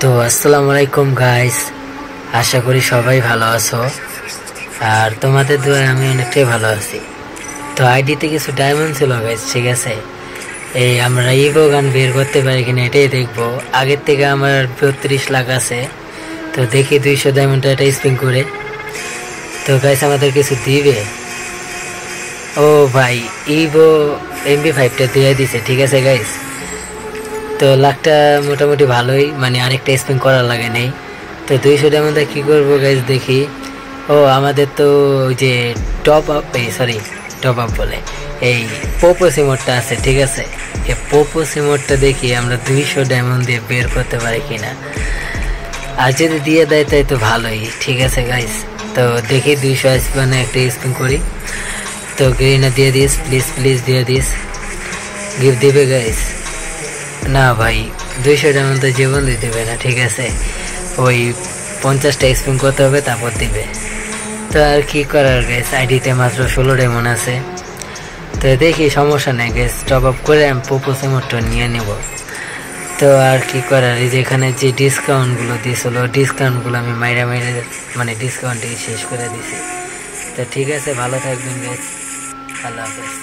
তো আসসালামু আলাইকুম গাইস, আশা করি সবাই ভালো আছো। আর তোমাদের দোয়ায় আমি অনেকটাই ভালো আছি। তো আইডিতে কিছু ডায়মন্ড ছিল গাইস, ঠিক আছে। এই আমরা ইভো গান বের করতে পারি কিনা এটাই দেখবো। আগের থেকে আমার 32 লাখ আছে, তো দেখি 200 ডায়মন্ডটা এটা স্পিন করে। তো গাইস আমাদের কিছু দিবে। ও ভাই, ইভো MB5টা দিয়ে দিছে, ঠিক আছে গাইস। তো লাখটা মোটামুটি ভালোই, মানে আরেকটা স্পিন করার লাগে নেই। তো 200 ডায়মন্ডে কি করবো গাইস দেখি। ও আমাদের তো যে টপ আপ, টপ আপ বলে এই পোপো সিমোডটা আছে, ঠিক আছে। এই পোপো সিমোডটা দেখি আমরা 200 ডায়মন্ড দিয়ে বের করতে পারি কিনা। আর যদি দিয়ে দেয় তাই তো ভালোই, ঠিক আছে গাইস। তো দেখি 200 স্পিনে একটা স্পিন করি। তো গ্রিনা দিয়ে দিস, প্লিজ প্লিজ দিয়ে দিস। গিফট দিবে গাইস? না ভাই, 200 ডায়মন্ড তো জীবন দিতে হবে না, ঠিক আছে। ওই 50টা স্পিন করতে হবে, তারপর দিবে। তো আর কি করার গাইস, আইডিতে মাত্র 16 ডায়মন্ড আছে। তো দেখি, সমস্যা নেই গাইস, টপ আপ করে আমি পোপো সিমোডটা নিয়ে নেব। তো আর কি করার, এই যে এখানে যে ডিসকাউন্টগুলো দিয়েছিল, ডিসকাউন্টগুলো আমি মাইরা মানে ডিসকাউন্টে শেষ করে দিছি। তো ঠিক আছে, ভালো থাকবেন গাইস, আল্লাহ হাফেজ।